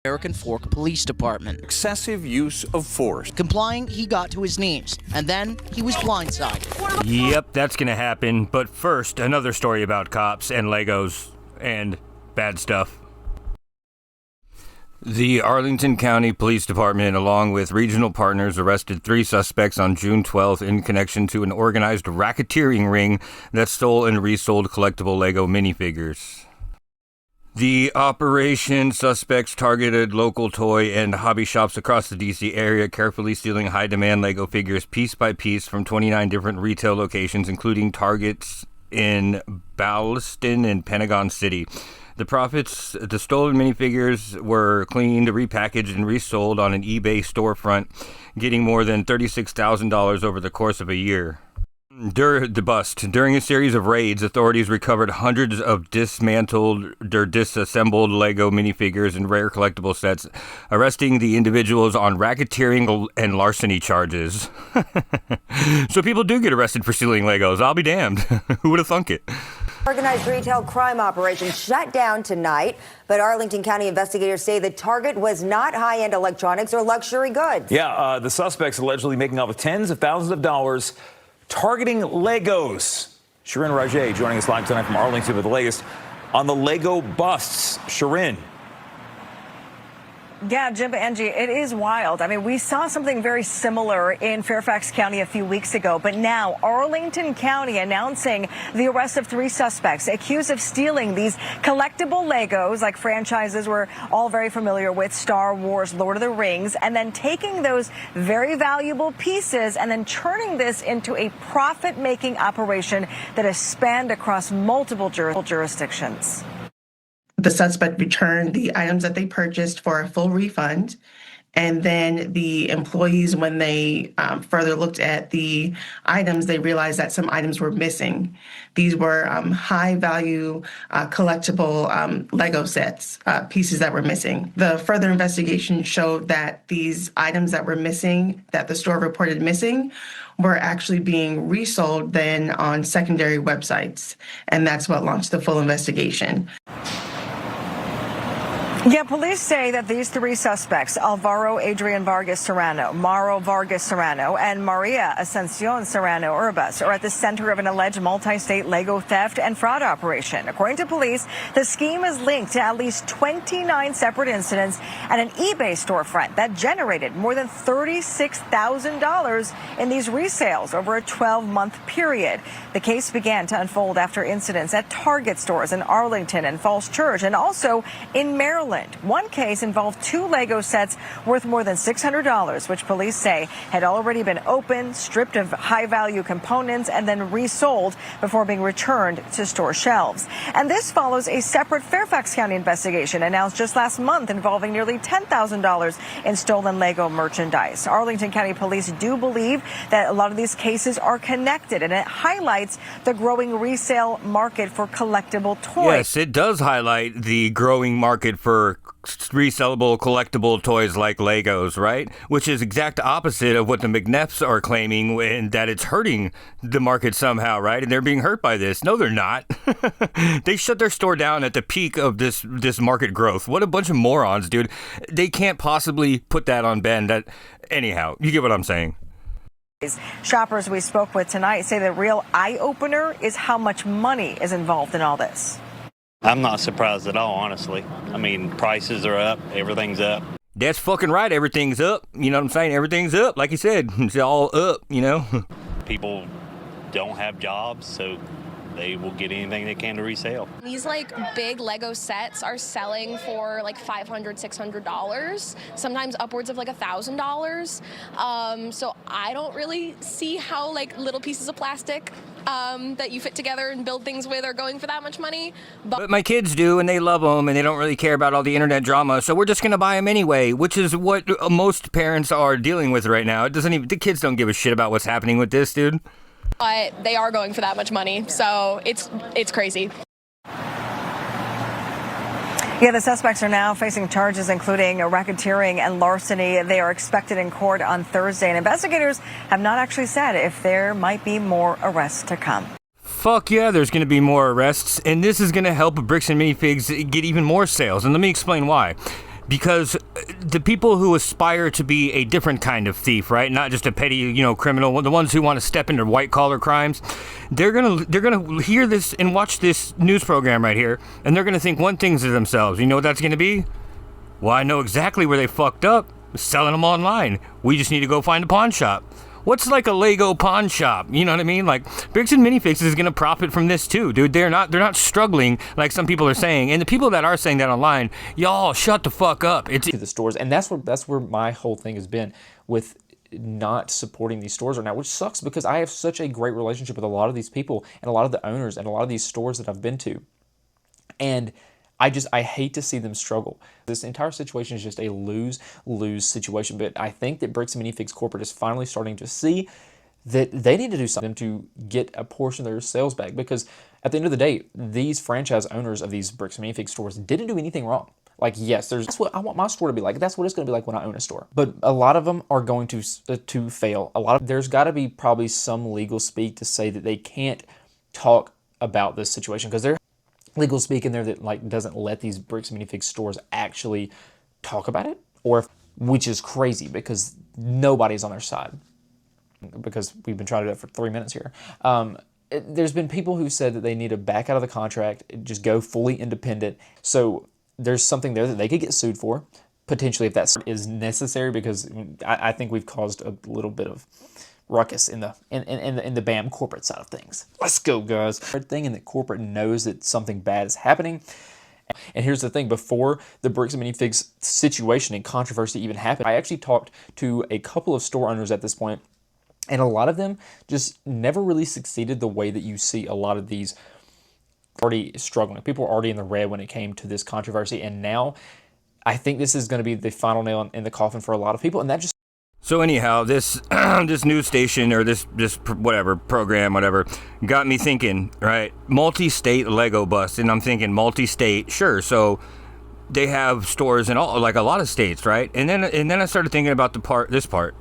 American Fork Police Department. Excessive use of force. Complying, he got to his knees, and then he was blindsided. Yep, that's gonna happen. But first, another story about cops and Legos and bad stuff. The Arlington County Police Department, along with regional partners, arrested 3 suspects on June 12th in connection to an organized racketeering ring that stole and resold collectible Lego minifigures. The operation suspects targeted local toy and hobby shops across the D.C. area, carefully stealing high-demand Lego figures piece by piece from 29 different retail locations, including Targets in Ballston and Pentagon City. The stolen minifigures were cleaned, repackaged, and resold on an eBay storefront, getting more than $36,000 over the course of a year. During a series of raids, authorities recovered hundreds of dismantled or disassembled Lego minifigures and rare collectible sets, arresting the individuals on racketeering and larceny charges. So people do get arrested for stealing Legos. I'll be damned. Who would have thunk it? Organized retail crime operation shut down tonight, but Arlington County investigators say the target was not high-end electronics or luxury goods. Yeah, the suspects allegedly making off with tens of thousands of dollars targeting Legos. Shirin Rajay joining us live tonight from Arlington with the latest on the Lego busts. Shirin. Yeah, Jim, Angie, it is wild. I mean, we saw something very similar in Fairfax County a few weeks ago, but now Arlington County announcing the arrest of 3 suspects accused of stealing these collectible Legos, like franchises we're all very familiar with, Star Wars, Lord of the Rings, and then taking those very valuable pieces and then turning this into a profit-making operation that has spanned across multiple jurisdictions. The suspect returned the items that they purchased for a full refund. And then the employees, when they further looked at the items, they realized that some items were missing. These were high value collectible Lego sets, pieces that were missing. The further investigation showed that these items that were missing, that the store reported missing, were actually being resold then on secondary websites. And that's what launched the full investigation. Yeah, police say that these 3 suspects, Alvaro Adrian Vargas Serrano, Mauro Vargas Serrano, and Maria Ascension Serrano Urbas, are at the center of an alleged multi-state Lego theft and fraud operation. According to police, the scheme is linked to at least 29 separate incidents at an eBay storefront that generated more than $36,000 in these resales over a 12-month period. The case began to unfold after incidents at Target stores in Arlington and Falls Church, and also in Maryland. One case involved 2 Lego sets worth more than $600, which police say had already been opened, stripped of high-value components, and then resold before being returned to store shelves. And this follows a separate Fairfax County investigation announced just last month involving nearly $10,000 in stolen Lego merchandise. Arlington County Police do believe that a lot of these cases are connected, and it highlights the growing resale market for collectible toys. Yes, it does highlight the growing market for resellable collectible toys like Legos, right? Which is exact opposite of what the McNeffs are claiming, and that it's hurting the market somehow, right? And they're being hurt by this. No, they're not. They shut their store down at the peak of this market growth. What a bunch of morons, dude. They can't possibly put that on Ben. Anyhow, you get what I'm saying. Shoppers we spoke with tonight say the real eye-opener is how much money is involved in all this. I'm not surprised at all, honestly. I mean, prices are up. Everything's up. That's fucking right. Everything's up. You know what I'm saying? Everything's up. Like you said, it's all up, you know? People don't have jobs, so they will get anything they can to resell. These big Lego sets are selling for $500, $600, sometimes upwards of $1,000. So I don't really see how little pieces of plastic that you fit together and build things with are going for that much money. But my kids do, and they love them, and they don't really care about all the internet drama, so we're just going to buy them anyway, which is what most parents are dealing with right now. The kids don't give a shit about what's happening with this, dude. But they are going for that much money, so it's crazy. Yeah, the suspects are now facing charges including racketeering and larceny. They are expected in court on Thursday, and investigators have not actually said if there might be more arrests to come. Fuck yeah, there's going to be more arrests, and this is going to help Bricks and Minifigs get even more sales, and let me explain why. because the people who aspire to be a different kind of thief, right? Not just a petty, criminal, the ones who want to step into white collar crimes, they're gonna hear this and watch this news program right here, and they're gonna think one thing to themselves. You know what that's gonna be? Well, I know exactly where they fucked up. Selling them online. We just need to go find a pawn shop. What's like a Lego pawn shop? You know what I mean? Like, Bricks and Minifigs is gonna profit from this too, dude. They're not struggling like some people are saying. And the people that are saying that online, y'all shut the fuck up. It's to the stores, and that's where my whole thing has been with not supporting these stores right now, which sucks because I have such a great relationship with a lot of these people and a lot of the owners and a lot of these stores that I've been to. And I hate to see them struggle. This entire situation is just a lose-lose situation, but I think that Bricks and Minifigs corporate is finally starting to see that they need to do something to get a portion of their sales back, because at the end of the day, these franchise owners of these Bricks and Minifigs stores didn't do anything wrong. Like, yes, that's what I want my store to be like. That's what it's going to be like when I own a store. But a lot of them are going to fail. There's got to be probably some legal speak to say that they can't talk about this situation, because they're legal speak in there that like doesn't let these Bricks and Minifigs stores actually talk about it, which is crazy because nobody's on their side, because we've been trying to do that for 3 minutes here. There's been people who said that they need to back out of the contract, just go fully independent. So there's something there that they could get sued for, potentially, if that is necessary, because I think we've caused a little bit of ruckus in the BAM corporate side of things. Let's go, guys. Thing, and that corporate knows that something bad is happening. And here's the thing, before the Bricks and Minifigs situation and controversy even happened, I actually talked to a couple of store owners at this point, and a lot of them just never really succeeded the way that you see a lot of these already struggling. People were already in the red when it came to this controversy, and now I think this is going to be the final nail in the coffin for a lot of people, and that just... So anyhow, this this news station or this whatever program, whatever, got me thinking, right? Multi-state Lego bust, and I'm thinking multi-state, sure. So they have stores in all, like a lot of states, right? And then I started thinking about this part.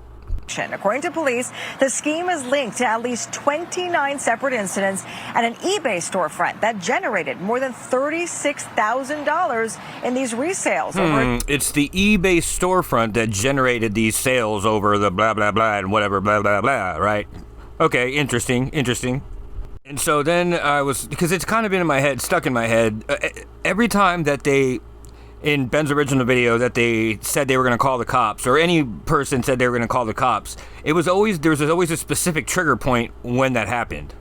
According to police, the scheme is linked to at least 29 separate incidents at an eBay storefront that generated more than $36,000 in these resales. It's the eBay storefront that generated these sales over the blah, blah, blah, and whatever, blah, blah, blah, right? Okay, interesting. And so then because it's kind of been in my head, stuck in my head, every time that in Ben's original video that they said they were going to call the cops, or any person said they were going to call the cops, there was always a specific trigger point when that happened.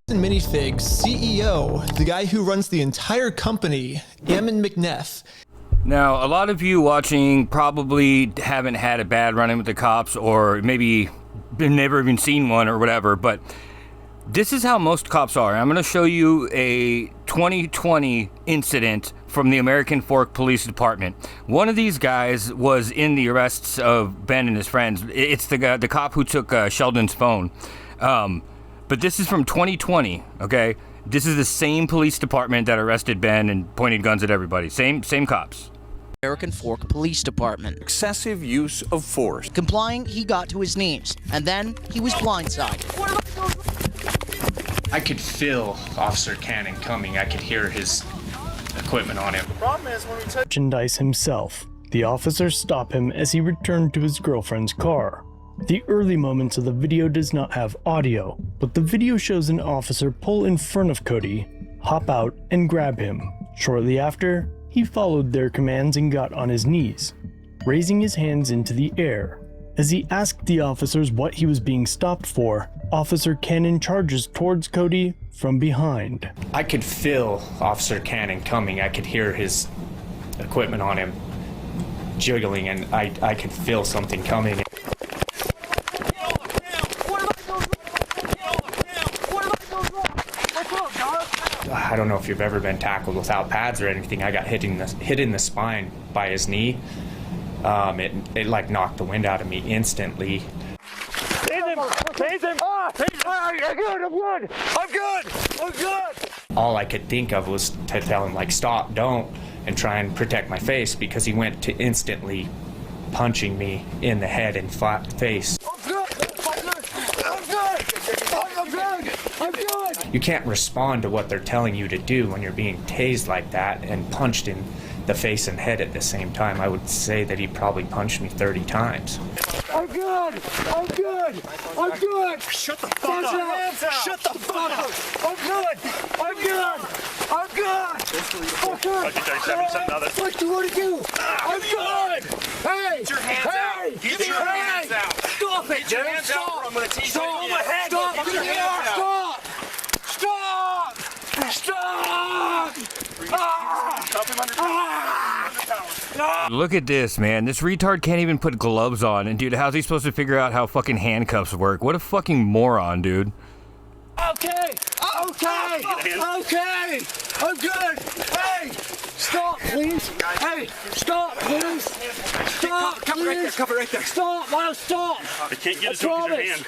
Minifigs CEO, the guy who runs the entire company, Ammon McNeff. Now, a lot of you watching probably haven't had a bad run-in with the cops, or maybe never even seen one or whatever, but this is how most cops are. I'm going to show you a 2020 incident from the American Fork Police Department. One of these guys was in the arrests of Ben and his friends. It's the cop who took Sheldon's phone. But this is from 2020, okay? This is the same police department that arrested Ben and pointed guns at everybody. Same cops. American Fork Police Department. Excessive use of force. Complying, he got to his knees, and then he was blindsided. I could feel Officer Cannon coming. I could hear his equipment on him. The problem is when we merchandise himself, the officers stop him as he returned to his girlfriend's car. The early moments of the video does not have audio, but the video shows an officer pull in front of Cody, hop out, and grab him. Shortly after, he followed their commands and got on his knees, raising his hands into the air. As he asked the officers what he was being stopped for, Officer Cannon charges towards Cody from behind. I could feel Officer Cannon coming. I could hear his equipment on him jiggling, and I could feel something coming. I don't know if you've ever been tackled without pads or anything. I got hit in the spine by his knee. It like knocked the wind out of me instantly. I'm good. All I could think of was to tell him, like, stop, don't, and try and protect my face, because he went to instantly punching me in the head and face. I'm good. You can't respond to what they're telling you to do when you're being tased like that and punched in the face and head at the same time. I would say that he probably punched me 30 times. I'm good. I'm good. I'm good. Shut the fuck up. Hands out. Shut the fuck up. I'm good. I'm good. I'm good. Fucker. What do you want to do? I'm good. Hey. Get your hands out. Get your hands out. Stop it. Get your hands out or I'm going to teach you. Stop. Stop. Get your hands out. Stop. Stop. Stop. Look at this, man. This retard can't even put gloves on. And dude, how's he supposed to figure out how fucking handcuffs work? What a fucking moron, dude. Okay. Okay. Okay. I'm good. Hey. Stop, please. Hey. Stop, please. Stop, please. Right there. Cover right there. Stop. Miles, stop. I can't get it to your hand.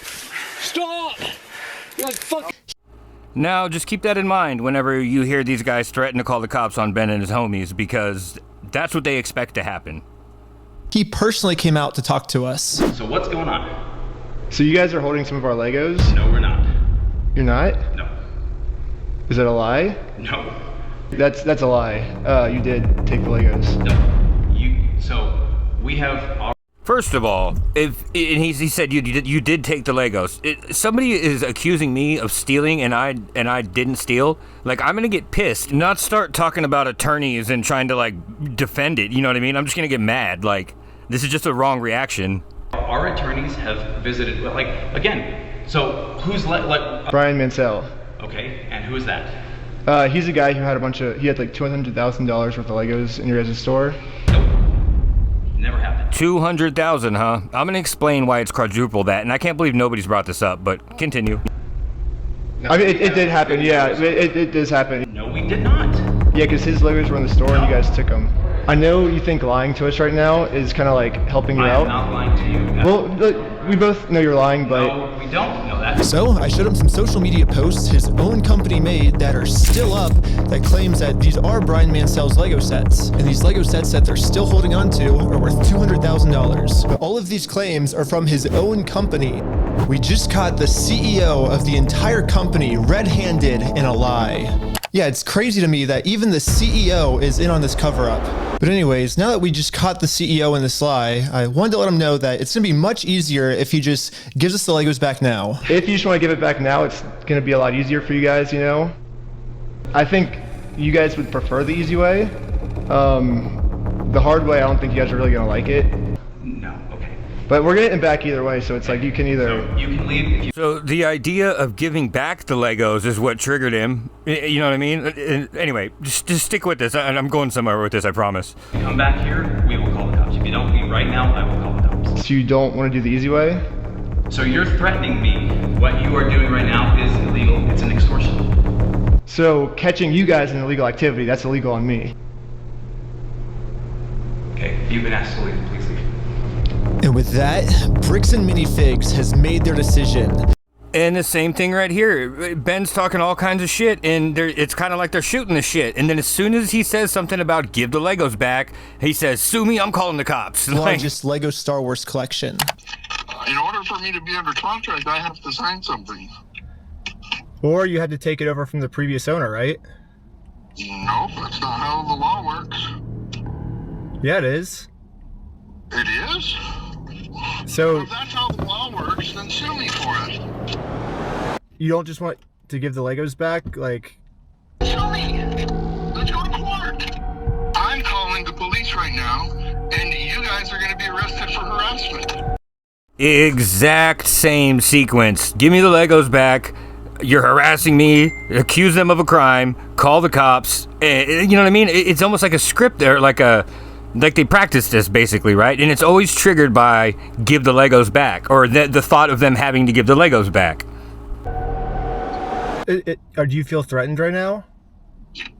Stop. You're like, fuck. Now, just keep that in mind whenever you hear these guys threaten to call the cops on Ben and his homies, because that's what they expect to happen. He personally came out to talk to us. So what's going on? So you guys are holding some of our Legos? No, we're not. You're not? No. Is that a lie? No. That's a lie. You did take the Legos. No. So we have our... First of all, he said you did take the Legos. Somebody is accusing me of stealing and I didn't steal. Like, I'm gonna get pissed, not start talking about attorneys and trying to like defend it. You know what I mean? I'm just gonna get mad. Like, this is just a wrong reaction. Our attorneys have visited. Like, again. So who's like Brian Mansell. Okay, and who is that? He's a guy who had he had like $200,000 worth of Legos in your guys' store. Never happened. 200,000, huh? I'm gonna explain why it's quadruple that, and I can't believe nobody's brought this up, but continue. I mean, it did happen, yeah. It does happen. No, we did not. Yeah, because his Legos were in the store and you guys took them. I know you think lying to us right now is kind of like helping you out. I'm not lying to you. Well, we both know you're lying, but... No, we don't know that. So I showed him some social media posts his own company made that are still up that claims that these are Brian Mansell's Lego sets. And these Lego sets that they're still holding on to are worth $200,000. But all of these claims are from his own company. We just caught the CEO of the entire company red-handed in a lie. Yeah, it's crazy to me that even the CEO is in on this cover-up. But anyways, now that we just caught the CEO in this lie, I wanted to let him know that it's going to be much easier if he just gives us the Legos back now. If you just want to give it back now, it's going to be a lot easier for you guys, you know? I think you guys would prefer the easy way. The hard way, I don't think you guys are really going to like it. No, okay. But we're getting it back either way, so it's like you can either... So you can leave if you... So the idea of giving back the Legos is what triggered him. You know what I mean? Anyway, just stick with this. I'm going somewhere with this, I promise. If you come back here, we will call the cops. If you don't leave right now, I will call the cops. So you don't want to do the easy way? So you're threatening me. What you are doing right now is illegal. It's an extortion. So catching you guys in illegal activity, that's illegal on me. Okay, you've been asked to leave. Please leave. And with that, Bricks and Minifigs has made their decision. And the same thing right here. Ben's talking all kinds of shit, and it's kind of like they're shooting the shit. And then as soon as he says something about give the Legos back, he says, sue me, I'm calling the cops. Largest Lego Star Wars collection. In order for me to be under contract, I have to sign something. Or you had to take it over from the previous owner, right? Nope, that's not how the law works. Yeah, it is. It is? So... If that's how the law works, then sue me for it. You don't just want to give the Legos back, like... Sue me! Let's go to court! I'm calling the police right now, and you guys are going to be arrested for harassment. Exact same sequence. Give me the Legos back. You're harassing me. Accuse them of a crime. Call the cops. You know what I mean? It's almost like a script there, like they practice this basically, right? And it's always triggered by give the Legos back, or the thought of them having to give the Legos back. Or do you feel threatened right now?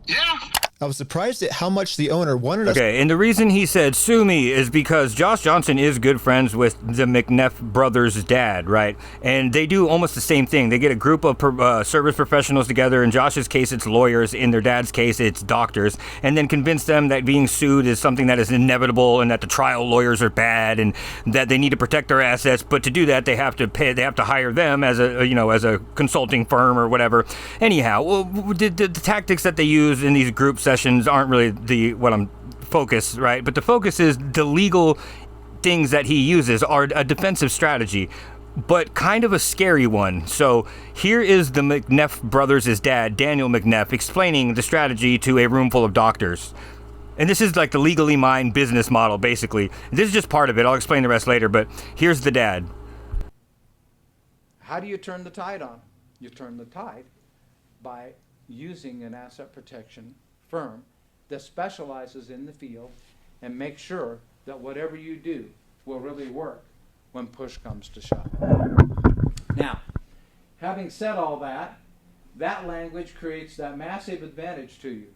Yeah. I was surprised at how much the owner wanted us. Okay, and the reason he said sue me is because Josh Johnson is good friends with the McNeff brothers' dad, right? And they do almost the same thing. They get a group of service professionals together. In Josh's case, it's lawyers. In their dad's case, it's doctors. And then convince them that being sued is something that is inevitable and that the trial lawyers are bad and that they need to protect their assets. But to do that, they have to pay. They have to hire them as a consulting firm or whatever. Anyhow, well, the tactics that they use in these group sessions aren't really what I'm focus, right? But the focus is the legal things that he uses are a defensive strategy, but kind of a scary one. So here is the McNeff brothers' dad, Daniel McNeff, explaining the strategy to a room full of doctors. And this is like the Legally Mine business model, basically. This is just part of it. I'll explain the rest later, but here's the dad. How do you turn the tide on? You turn the tide by using an asset protection firm that specializes in the field and makes sure that whatever you do will really work when push comes to shove. Now, having said all that, that language creates that massive advantage to you.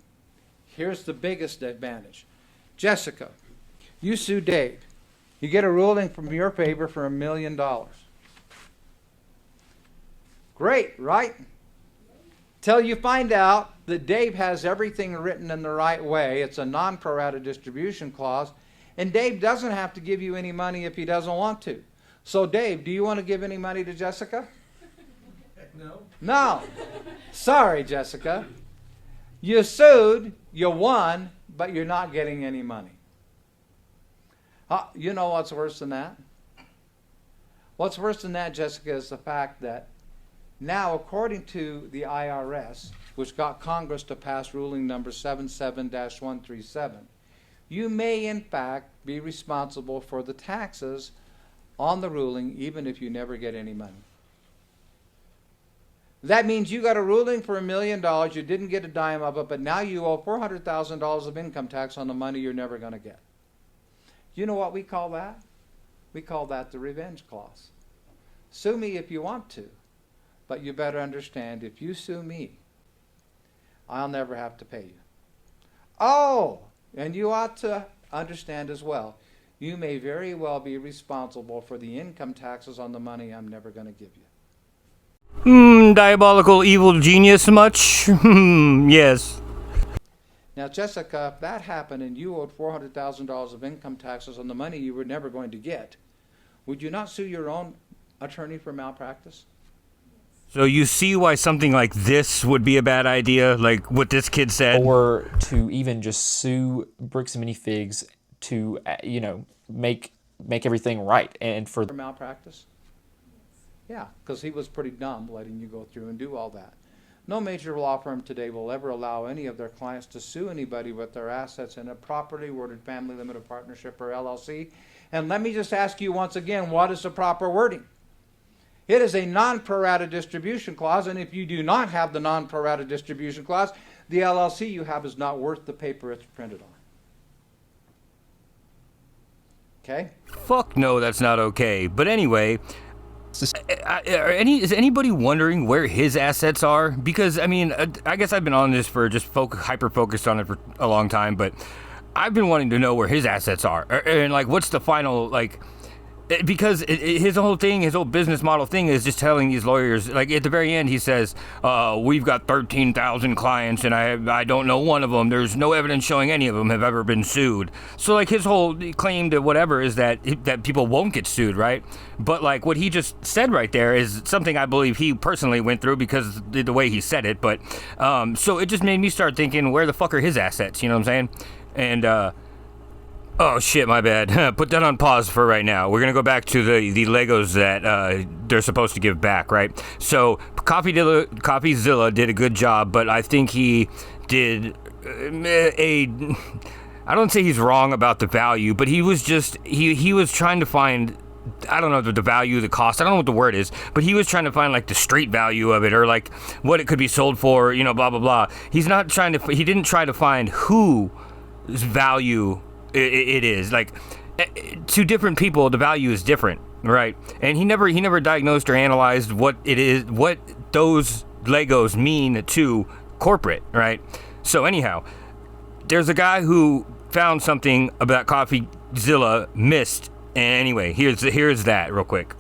Here's the biggest advantage. Jessica, you sue Dave. You get a ruling from your favor for $1 million. Great, right? Till you find out that Dave has everything written in the right way. It's a non-pro rata distribution clause, and Dave doesn't have to give you any money if he doesn't want to. So Dave, do you want to give any money to Jessica? No. No. Sorry, Jessica. You sued, you won, but you're not getting any money. You know what's worse than that? What's worse than that, Jessica, is the fact that now, according to the IRS, which got Congress to pass ruling number 77-137, you may in fact be responsible for the taxes on the ruling even if you never get any money. That means you got a ruling for $1 million, you didn't get a dime of it, but now you owe $400,000 of income tax on the money you're never going to get. You know what we call that? We call that the revenge clause. Sue me if you want to, but you better understand, if you sue me, I'll never have to pay you. Oh, and you ought to understand as well, you may very well be responsible for the income taxes on the money I'm never going to give you. Diabolical evil genius much? Yes. Now, Jessica, if that happened and you owed $400,000 of income taxes on the money you were never going to get, would you not sue your own attorney for malpractice? So you see why something like this would be a bad idea, like what this kid said? Or to even just sue Bricks and Minifigs to, make everything right and for malpractice? Yeah, because he was pretty dumb letting you go through and do all that. No major law firm today will ever allow any of their clients to sue anybody with their assets in a properly worded family limited partnership or LLC. And let me just ask you once again, what is the proper wording? It is a non-pro rata distribution clause, and if you do not have the non-pro rata distribution clause, the LLC you have is not worth the paper it's printed on. Okay? Fuck no, that's not okay. But anyway, is anybody wondering where his assets are? Because, I mean, I guess I've been on this for just hyper-focused on it for a long time, but I've been wanting to know where his assets are. And, like, what's the final, like... Because his whole thing, his whole business model thing is just telling these lawyers, like at the very end he says, we've got 13,000 clients and I don't know one of them. There's no evidence showing any of them have ever been sued. So like his whole claim to whatever is that people won't get sued, right? But like what he just said right there is something I believe he personally went through because the way he said it. But so it just made me start thinking, where the fuck are his assets? You know what I'm saying? And oh shit, my bad. Put that on pause for right now. We're gonna go back to the Legos that they're supposed to give back, right? So CoffeeZilla did a good job, but I think he did I don't say he's wrong about the value, but he was just he was trying to find, I don't know the value, the cost, I don't know what the word is, but he was trying to find like the street value of it or like what it could be sold for, you know, blah blah blah. He didn't try to find whose value it is. Like to different people the value is different, right? And he never diagnosed or analyzed what it is, what those Legos mean to corporate, right? So anyhow, there's a guy who found something about CoffeeZilla missed. Anyway, here's that real quick.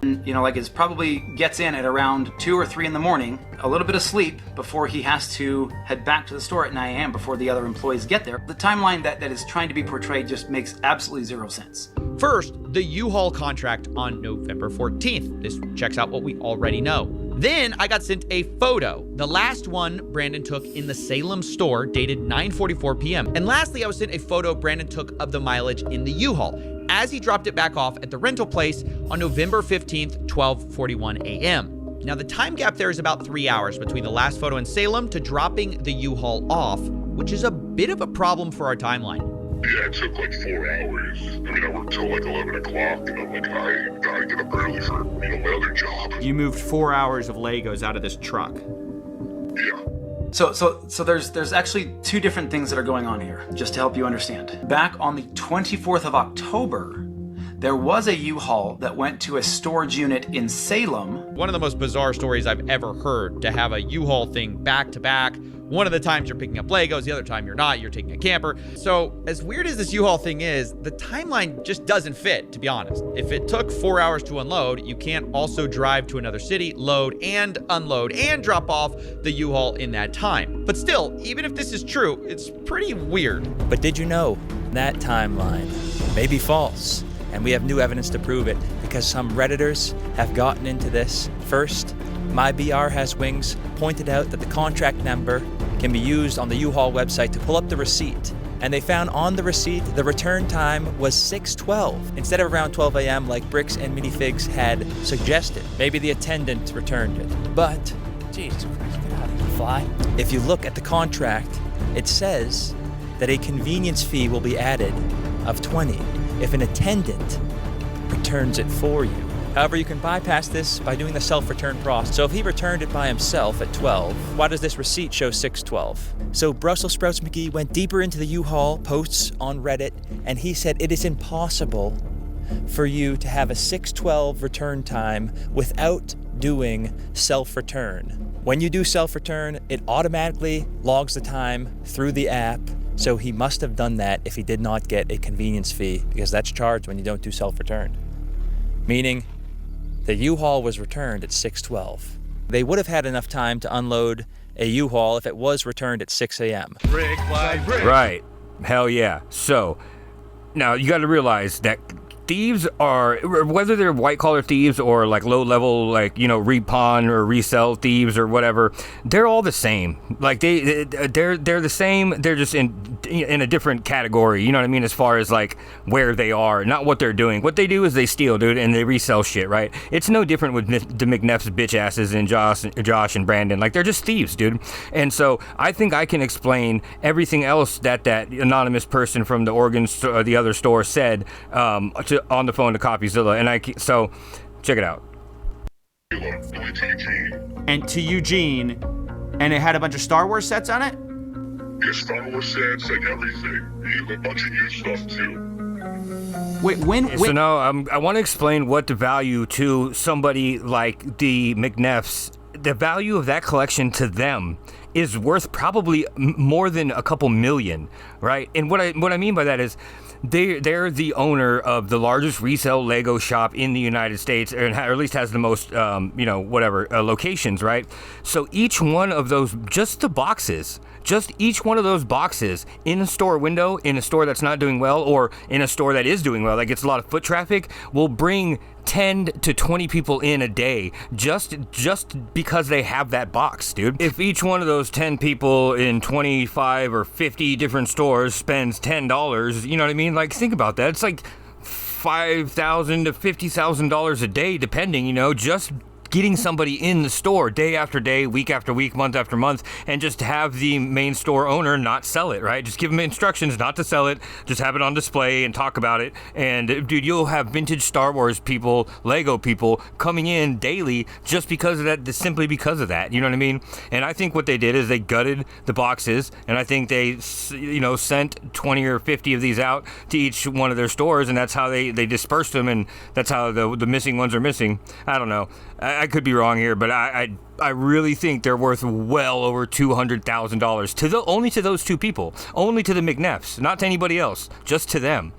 You know, like it probably gets in at around 2 or 3 in the morning, a little bit of sleep before he has to head back to the store at 9 a.m. before the other employees get there. The timeline that is trying to be portrayed just makes absolutely zero sense. First, the U-Haul contract on November 14th. This checks out what we already know. Then I got sent a photo, the last one Brandon took in the Salem store, dated 9:44 p.m. And lastly, I was sent a photo Brandon took of the mileage in the U-Haul as he dropped it back off at the rental place on November 15th, 12:41 a.m. Now, the time gap there is about 3 hours between the last photo in Salem to dropping the U-Haul off, which is a bit of a problem for our timeline. Yeah, it took like 4 hours. I mean, I worked till like 11 o'clock, and I'm like, I gotta get up early for, my other job. You moved 4 hours of Legos out of this truck. Yeah. So there's actually two different things that are going on here, just to help you understand. Back on the 24th of October, there was a U-Haul that went to a storage unit in Salem. One of the most bizarre stories I've ever heard, to have a U-Haul thing back to back. One of the times you're picking up Legos, the other time you're not, you're taking a camper. So as weird as this U-Haul thing is, the timeline just doesn't fit, to be honest. If it took 4 hours to unload, you can't also drive to another city, load and unload and drop off the U-Haul in that time. But still, even if this is true, it's pretty weird. But did you know that timeline may be false? And we have new evidence to prove it, because some Redditors have gotten into this. First, My BR Has Wings pointed out that the contract number can be used on the U-Haul website to pull up the receipt. And they found on the receipt the return time was 6:12 instead of around 12 a.m. like Bricks and Minifigs had suggested. Maybe the attendant returned it. But, Jesus Christ, get out of here, fly. If you look at the contract, it says that a convenience fee will be added of $20 if an attendant returns it for you. However, you can bypass this by doing the self-return process. So if he returned it by himself at 12, why does this receipt show 6:12? So Brussels Sprouts McGee went deeper into the U-Haul posts on Reddit, and he said it is impossible for you to have a 6:12 return time without doing self-return. When you do self-return, it automatically logs the time through the app. So he must have done that if he did not get a convenience fee, because that's charged when you don't do self-return. Meaning, the U-Haul was returned at 6:12. They would have had enough time to unload a U-Haul if it was returned at 6 a.m. Brick by brick. Right. Hell yeah. So, now you got to realize that thieves are, whether they're white-collar thieves or like low-level, like, repawn or resell thieves or whatever, they're all the same. Like they're the same. They're just in a different category. You know what I mean? As far as like where they are, not what they're doing. What they do is they steal, dude, and they resell shit. Right? It's no different with the McNeff's bitch asses and Josh and Brandon. Like they're just thieves, dude. And so I think I can explain everything else that anonymous person from the the other store said on the phone to CopyZilla, and so check it out. And to Eugene, and it had a bunch of Star Wars sets on it? Yeah, Star Wars sets, like everything. A bunch of new stuff too. Wait, when? So now I want to explain what the value to somebody like the McNeffs, the value of that collection to them is worth probably more than a couple million, right? And what I mean by that is they're the owner of the largest resale Lego shop in the United States, or at least has the most, locations, right? So each one of those, just each one of those boxes in a store window, in a store that's not doing well, or in a store that is doing well, that gets a lot of foot traffic, will bring 10 to 20 people in a day just because they have that box, dude. If each one of those 10 people in 25 or 50 different stores spends $10, you know what I mean? Like, think about that. It's like $5,000 to $50,000 a day, depending, just getting somebody in the store day after day, week after week, month after month, and just have the main store owner not sell it, right? Just give them instructions not to sell it, just have it on display and talk about it. And dude, you'll have vintage Star Wars people, Lego people coming in daily just because of that, simply because of that, you know what I mean? And I think what they did is they gutted the boxes, and I think they, sent 20 or 50 of these out to each one of their stores, and that's how they dispersed them, and that's how the missing ones are missing. I don't know. I could be wrong here, but I really think they're worth well over $200,000 only to those two people, only to the McNeffs, not to anybody else, just to them.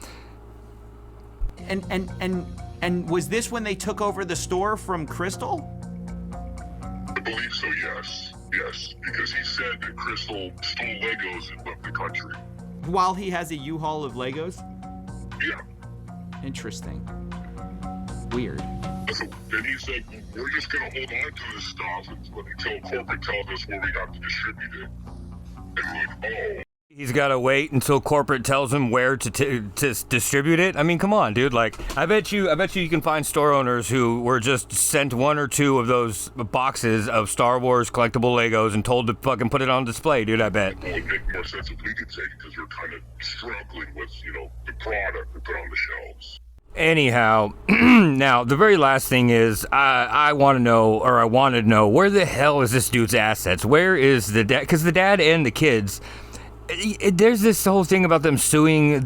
And was this when they took over the store from Crystal? I believe so, yes, because he said that Crystal stole Legos and left the country. While he has a U-Haul of Legos? Yeah. Interesting. Weird. So then he said, we're just going to hold on to this stuff until corporate tells us where we have to distribute it. And I'm like, oh. He's got to wait until corporate tells him where to distribute it. I mean, come on, dude. Like, I bet you can find store owners who were just sent one or two of those boxes of Star Wars collectible Legos and told to fucking put it on display, dude. I bet. Well, it would make more sense if we could take it because we're kind of struggling with, the product we put on the shelves. Anyhow, now the very last thing is I want to know, or I wanted to know, where the hell is this dude's assets? Where is the dad? Because the dad and the kids. There's this whole thing about them suing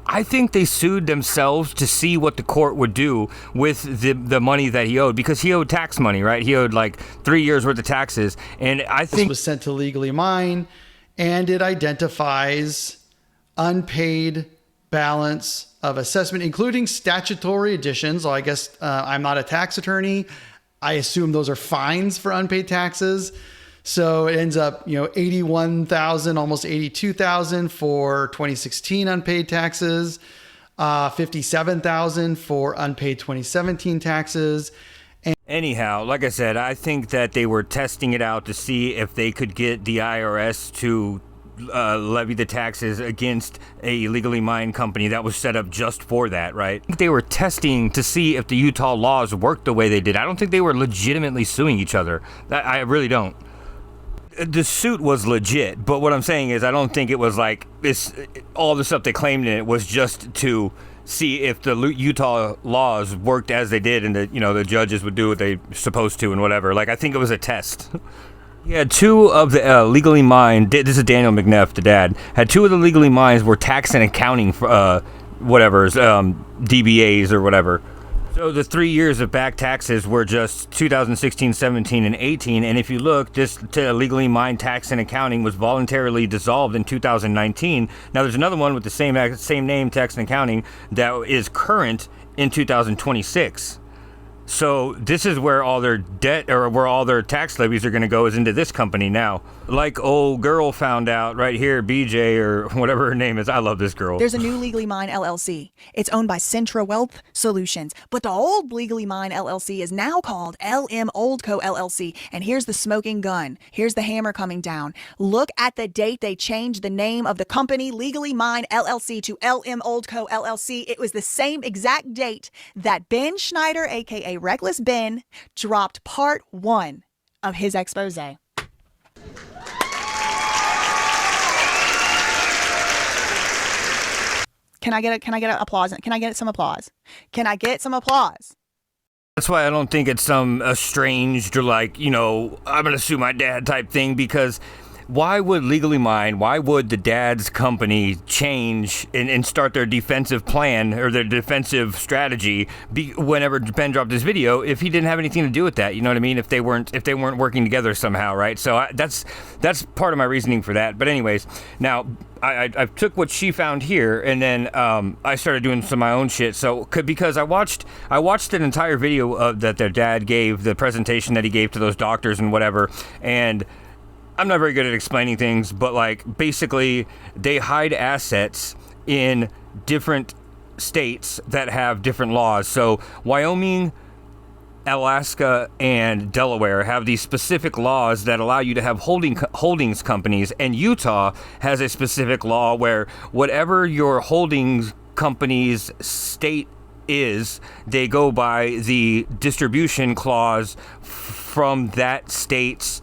I think they sued themselves to see what the court would do with the money that he owed, because he owed tax money, right? He owed like 3 years worth of taxes. And I think this was sent to Legally Mine, and it identifies unpaid balance of assessment, including statutory additions. So I guess I'm not a tax attorney. I assume those are fines for unpaid taxes. So it ends up, $81,000, almost $82,000 for 2016 unpaid taxes, $57,000 for unpaid 2017 taxes. Anyhow, like I said, I think that they were testing it out to see if they could get the IRS to levy the taxes against a legally mined company that was set up just for that, right? They were testing to see if the Utah laws worked the way they did. I don't think they were legitimately suing each other. I really don't. The suit was legit, but what I'm saying is I don't think it was like this. All the stuff they claimed in it was just to see if the Utah laws worked as they did, and the judges would do what they supposed to and whatever. Like, I think it was a test. Yeah, two of the legally mined. This is Daniel McNeff, the dad. Had two of the legally mined were tax and accounting for DBAs or whatever. So the 3 years of back taxes were just 2016, 17, and 18. And if you look, this legally mined tax and accounting was voluntarily dissolved in 2019. Now there's another one with the same name, tax and accounting, that is current in 2026. So this is where all their debt, or where all their tax levies are going to go, is into this company now. Like old girl found out right here, BJ or whatever her name is. I love this girl. There's a new Legally Mine LLC. It's owned by Centra Wealth Solutions, but the old Legally Mine LLC is now called LM Oldco LLC. And here's the smoking gun. Here's the hammer coming down. Look at the date they changed the name of the company, Legally Mine LLC, to LM Oldco LLC. It was the same exact date that Ben Schneider, aka Reckless Ben, dropped part 1 of his expose. Can I get an applause? Can I get some applause? Can I get some applause? That's why I don't think it's some estranged or I'm going to sue my dad type thing, because why would Legally Mine, why would the dad's company change and start their defensive plan or their defensive strategy whenever Ben dropped this video if he didn't have anything to do with that? You know what I mean? If they weren't working together somehow, right? So that's part of my reasoning for that. But anyways, now I took what she found here, and then I started doing some of my own shit. So because I watched an entire video that their dad gave, the presentation that he gave to those doctors and whatever, and I'm not very good at explaining things, but basically they hide assets in different states that have different laws. So Wyoming, Alaska, and Delaware have these specific laws that allow you to have holdings companies, and Utah has a specific law where whatever your holdings company's state is, they go by the distribution clause from that state's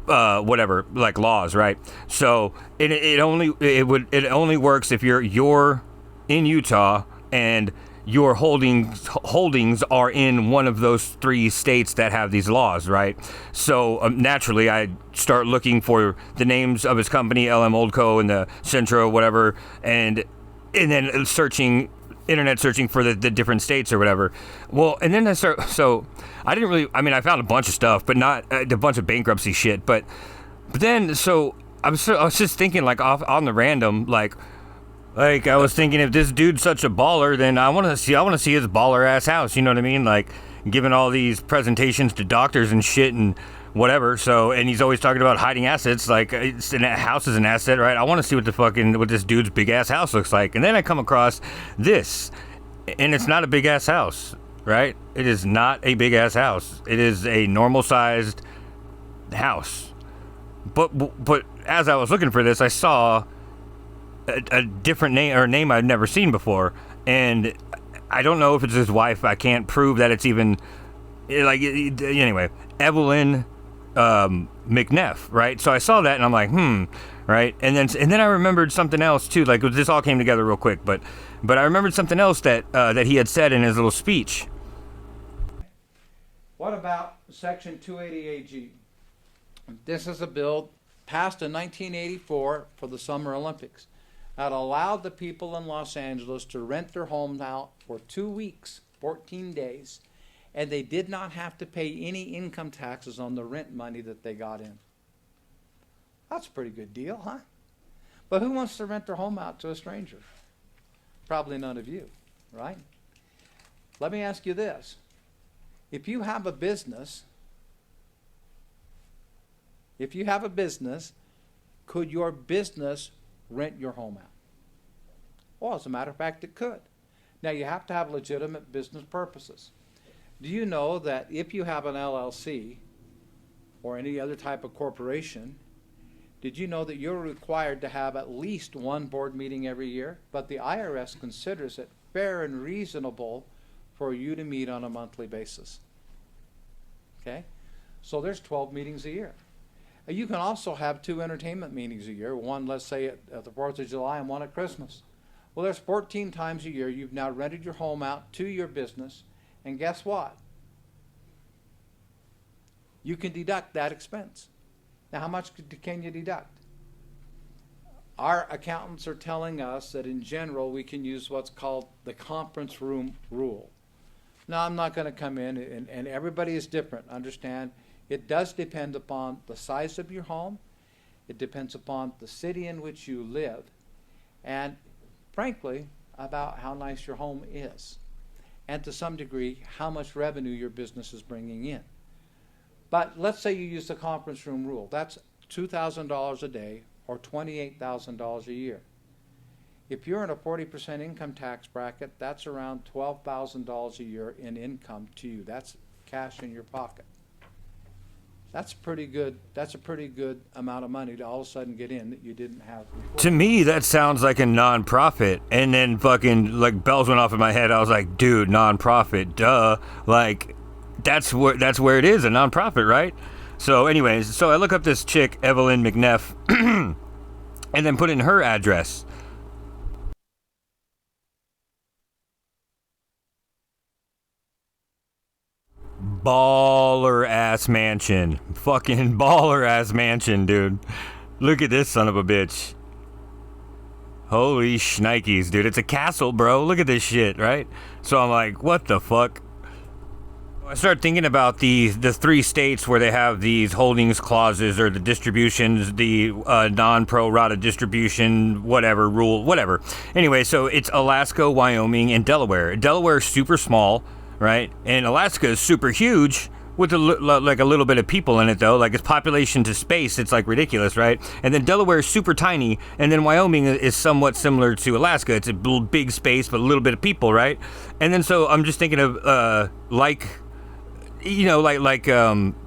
laws, right? So it only works if you're in Utah and your holdings are in one of those 3 states that have these laws, right? So naturally, I start looking for the names of his company, LM Oldco and the Centro, whatever, and then internet searching for the different states or whatever. Well, and then I found a bunch of stuff, but not a bunch of bankruptcy shit. But then, I was just thinking, on the random, I was thinking, if this dude's such a baller, then I want to see his baller ass house. You know what I mean? Giving all these presentations to doctors and shit and whatever. So, and he's always talking about hiding assets. A house is an asset, right? I want to see what this dude's big ass house looks like. And then I come across this, and it's not a big ass house. right? It is not a big ass house. It is a normal sized house. But as I was looking for this, I saw a different name, or a name I'd never seen before, and I don't know if it's his wife. I can't prove that it's even anyway, Evelyn McNeff, right? So I saw that and I'm like, right? And then I remembered something else too. Like, this all came together real quick, but I remembered something else that he had said in his little speech. What about Section 280AG? This is a bill passed in 1984 for the Summer Olympics that allowed the people in Los Angeles to rent their homes out for 2 weeks, 14 days, and they did not have to pay any income taxes on the rent money that they got in. That's a pretty good deal, huh? But who wants to rent their home out to a stranger? Probably none of you, right? Let me ask you this. If you have a business, could your business rent your home out? Well, as a matter of fact, it could. Now, you have to have legitimate business purposes. Do you know that if you have an LLC or any other type of corporation, did you know that you're required to have at least one board meeting every year? But the IRS considers it fair and reasonable for you to meet on a monthly basis. Okay? So there's 12 meetings a year. You can also have 2 entertainment meetings a year, one, let's say, at the 4th of July and one at Christmas. Well, there's 14 times a year you've now rented your home out to your business, and guess what? You can deduct that expense. Now, how much can you deduct? Our accountants are telling us that in general we can use what's called the conference room rule. Now, I'm not going to come in, and everybody is different, understand? It does depend upon the size of your home. It depends upon the city in which you live, and frankly, about how nice your home is, and to some degree, how much revenue your business is bringing in. But let's say you use the conference room rule. That's $2,000 a day or $28,000 a year. If you're in a 40% income tax bracket, that's around $12,000 a year in income to you. That's cash in your pocket. That's a pretty good amount of money to all of a sudden get in that you didn't have before. To me, that sounds like a nonprofit. And then fucking like bells went off in my head. I was like, dude, nonprofit, duh. Like, that's where it is, a nonprofit, right? So anyways, so I look up this chick, Evelyn McNeff, and then put in her address. Baller ass mansion. Fucking baller ass mansion, dude. Look at this son of a bitch. Holy shnikes, dude. It's a castle, bro. Look at this shit, right? So I'm like, what the fuck? I started thinking about the 3 states where they have these holdings clauses or the distributions, the non-pro rata distribution, whatever, rule, whatever. Anyway, so it's Alaska, Wyoming, and Delaware. Delaware is super small, right? And Alaska is super huge with like a little bit of people in it, though. Like, its population to space, it's like ridiculous, right? And then Delaware is super tiny, and then Wyoming is somewhat similar to Alaska. It's a big space, but a little bit of people, right? And then so I'm just thinking of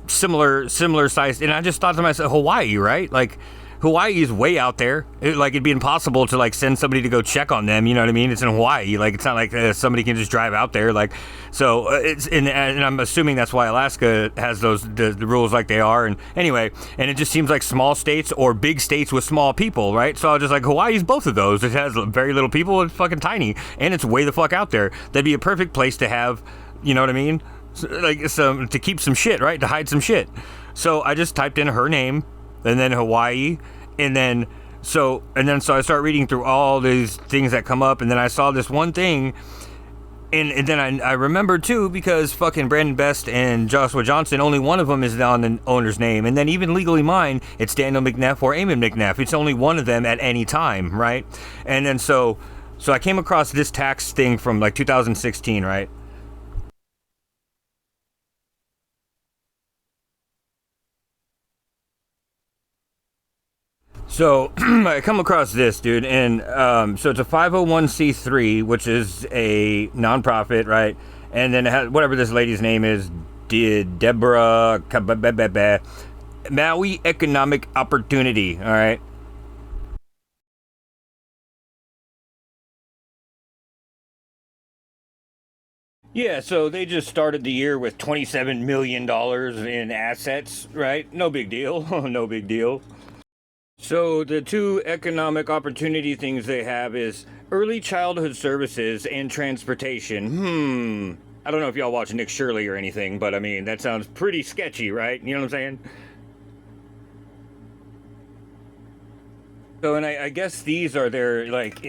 similar sized, and I just thought to myself, Hawaii, right? Like, Hawaii is way out there. It'd be impossible to like send somebody to go check on them. You know what I mean? It's in Hawaii. Like, it's not like somebody can just drive out there. Like, so and I'm assuming that's why Alaska has the rules like they are. And anyway, and it just seems like small states or big states with small people, right? So I was just like, Hawaii's both of those. It has very little people. It's fucking tiny, and it's way the fuck out there. That'd be a perfect place to have. You know what I mean? Like, to keep some shit, right? To hide some shit. So I just typed in her name and then Hawaii, and then so I start reading through all these things that come up, and then I saw this one thing, and then I remembered too, because fucking Brandon Best and Joshua Johnson, only one of them is on the owner's name, and then even Legally Mine, it's Daniel McNeff or Eamon McNeff. It's only one of them at any time, right? And then so I came across this tax thing from like 2016, right? So I come across this, dude, and so it's a 501c3, which is a nonprofit, right? And then whatever this lady's name is, Deborah Maui Economic Opportunity. All right. Yeah, so they just started the year with $27 million in assets, right? No big deal. No big deal. So the two economic opportunity things they have is early childhood services and transportation. I don't know if y'all watch Nick Shirley or anything, but I mean, that sounds pretty sketchy, right? You know what I'm saying? So, and I guess these are their, like,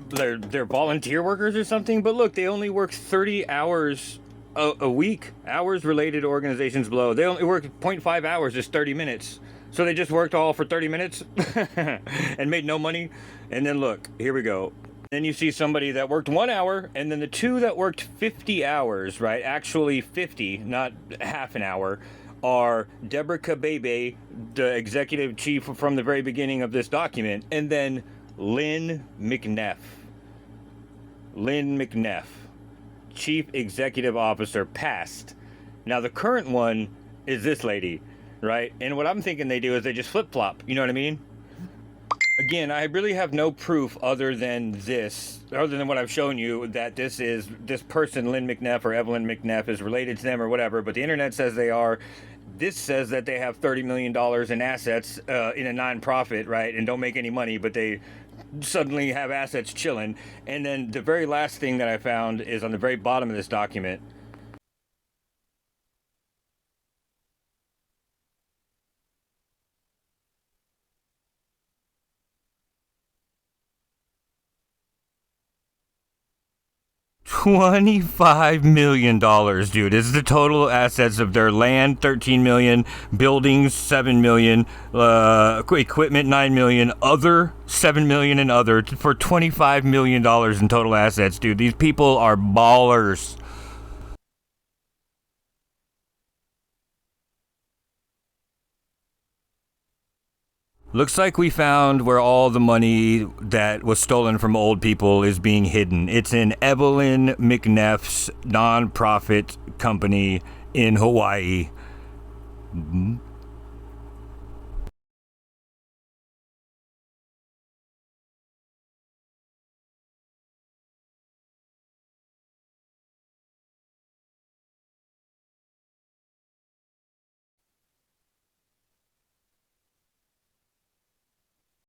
they're volunteer workers or something, but look, they only work 30 hours a week. Hours related to organizations below. They only work 0.5 hours, just 30 minutes. So they just worked all for 30 minutes and made no money. And then look, here we go. Then you see somebody that worked 1 hour, and then the two that worked 50 hours, right? Actually 50, not half an hour, are Deborah Kabebe, the executive chief from the very beginning of this document, and then Lynn McNeff. Lynn McNeff, Chief Executive Officer, past. Now the current one is this lady, right? And what I'm thinking they do is they just flip-flop, you know what I mean? Again, I really have no proof other than what I've shown you, that this person, Lynn McNeff or Evelyn McNeff, is related to them or whatever, but the internet says they are. This says that they have $30 million in assets in a nonprofit, right, and don't make any money, but they suddenly have assets chilling. And then the very last thing that I found is on the very bottom of this document. $25 million, dude. This is the total assets of their land, $13 million, buildings, $7 million, equipment, $9 million, other, $7 million and other, for $25 million in total assets, dude. These people are ballers. Looks like we found where all the money that was stolen from old people is being hidden. It's in Evelyn McNeff's nonprofit company in Hawaii.